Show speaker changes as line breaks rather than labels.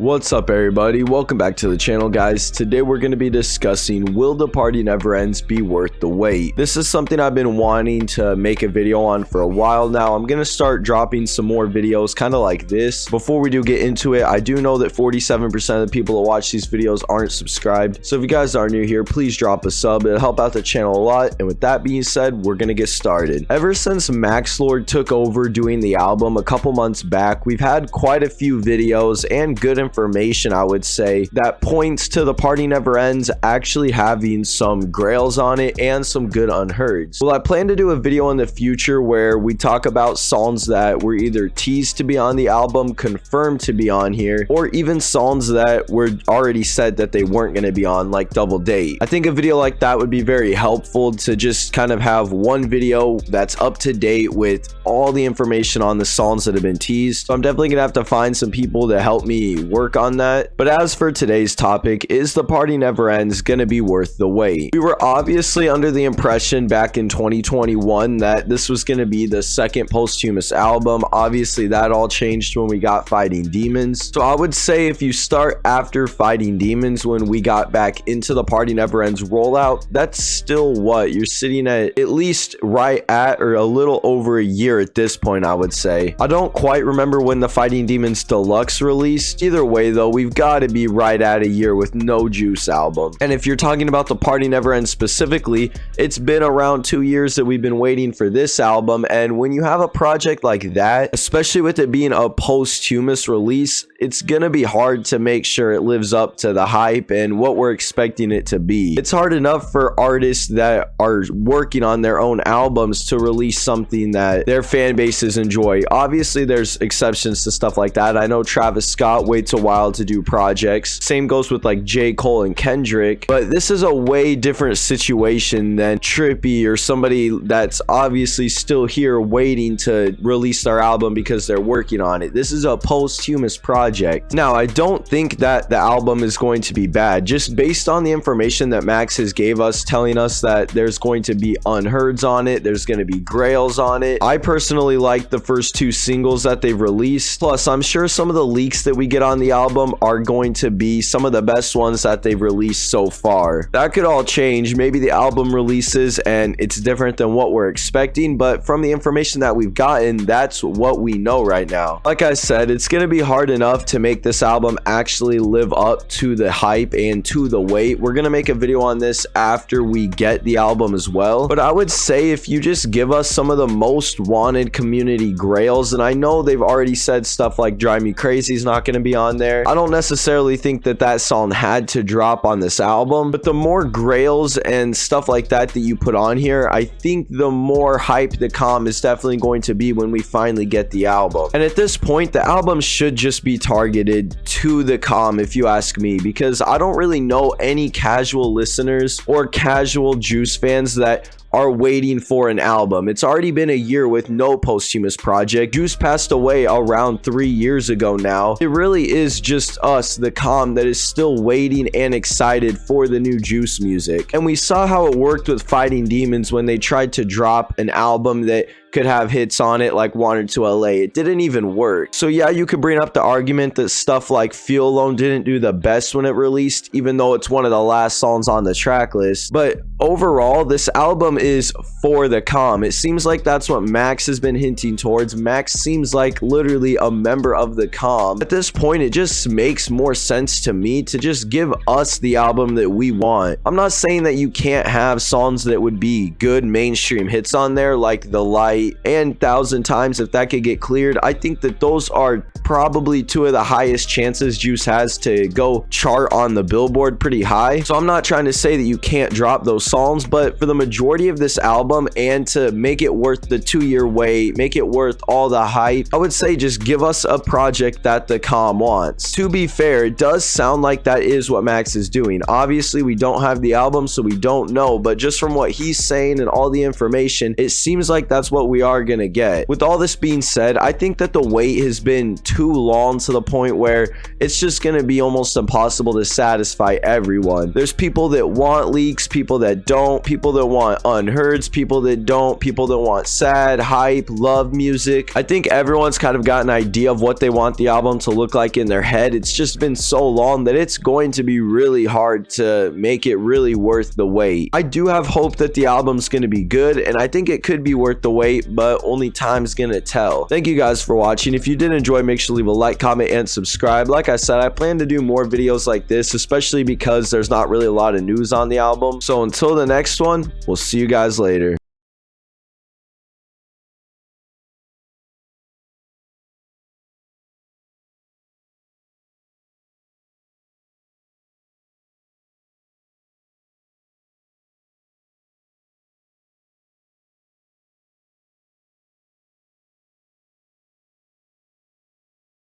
What's up everybody, welcome back to the channel guys. Today we're going to be discussing Will the Party Never Ends be worth the wait? This is something I've been wanting to make a video on for a while now. I'm going to start dropping some more videos kind of like this. Before we do get into it, I do know that 47% of the people that watch these videos aren't subscribed. So if you guys are new here, please drop a sub. It'll help out the channel a lot. And with that being said, we're going to get started. Ever since Maxlord took over doing the album a couple months back, we've had quite a few videos and good information, I would say, that points to the Party Never Ends actually having some grails on it and some good unheards. Well, I plan to do a video in the future where we talk about songs that were either teased to be on the album, confirmed to be on here, or even songs that were already said that they weren't going to be on, like Double Date. I think a video like that would be very helpful to just kind of have one video that's up to date with all the information on the songs that have been teased. So I'm definitely gonna have to find some people to help me work on that. But as for today's topic, is the Party Never Ends gonna be worth the wait? We were obviously under the impression back in 2021 that this was gonna be the second posthumous album. Obviously that all changed when we got Fighting Demons. So I would say if you start after Fighting Demons, when we got back into the Party Never Ends rollout, that's still what you're sitting at least right at or a little over a year at this point, I would say. I don't quite remember when the Fighting Demons Deluxe released. Either way though, we've got to be right at a year with no Juice album. And if you're talking about the Party Never Ends specifically, it's been around 2 years that we've been waiting for this album. And when you have a project like that, especially with it being a posthumous release, it's gonna be hard to make sure it lives up to the hype and what we're expecting it to be. It's hard enough for artists that are working on their own albums to release something that their fan bases enjoy. Obviously there's exceptions to stuff like that. I know Travis Scott waits a while to do projects. Same goes with like J. Cole and Kendrick. But this is a way different situation than Trippy or somebody that's obviously still here waiting to release their album because they're working on it. This is a posthumous project. Now, I don't think that the album is going to be bad. Just based on the information that Max has gave us, telling us that there's going to be unheards on it, there's going to be grails on it. I personally like the first two singles that they've released. Plus, I'm sure some of the leaks that we get on the album are going to be some of the best ones that they've released so far. That could all change. Maybe the album releases and it's different than what we're expecting, but from the information that we've gotten, that's what we know right now. Like I said, it's going to be hard enough to make this album actually live up to the hype and to the wait. We're going to make a video on this after we get the album as well, but I would say if you just give us some of the most wanted community grails, and I know they've already said stuff like Drive Me Crazy is not going to be on there. I don't necessarily think that that song had to drop on this album, but the more grails and stuff like that that you put on here, I think the more hype the comm is definitely going to be when we finally get the album. And at this point, the album should just be targeted to the comm, if you ask me, because I don't really know any casual listeners or casual Juice fans that are waiting for an album. It's already been a year with no posthumous project. Juice passed away around 3 years ago now. It really is just us, the comm, that is still waiting and excited for the new Juice music. And we saw how it worked with Fighting Demons when they tried to drop an album that could have hits on it like Wanted to LA. It didn't even work. So yeah, you could bring up the argument that stuff like Feel Alone didn't do the best when it released, even though it's one of the last songs on the track list. But overall, this album is for the comm. It seems like that's what Max has been hinting towards. Max seems like literally a member of the comm. At this point, it just makes more sense to me to just give us the album that we want. I'm not saying that you can't have songs that would be good mainstream hits on there, like The Light and 1,000 Times. If that could get cleared, I think that those are probably two of the highest chances Juice has to go chart on the Billboard pretty high. So I'm not trying to say that you can't drop those songs, but for the majority of this album and to make it worth the 2-year wait, make it worth all the hype, I would say just give us a project that the comm wants. To be fair, it does sound like that is what Max is doing. Obviously we don't have the album, so we don't know, but just from what he's saying and all the information, it seems like that's what what we are gonna get. With all this being said, I think that the wait has been too long to the point where it's just gonna be almost impossible to satisfy everyone. There's people that want leaks, people that don't, people that want unheards, people that don't, people that want sad, hype, love music. I think everyone's kind of got an idea of what they want the album to look like in their head. It's just been so long that it's going to be really hard to make it really worth the wait. I do have hope that the album's going to be good, and I think it could be worth the wait, but only time's gonna tell. Thank you guys for watching. If you did enjoy, make sure to leave a like, comment, and subscribe. Like I said, I plan to do more videos like this, especially because there's not really a lot of news on the album. So until the next one, we'll see you guys later.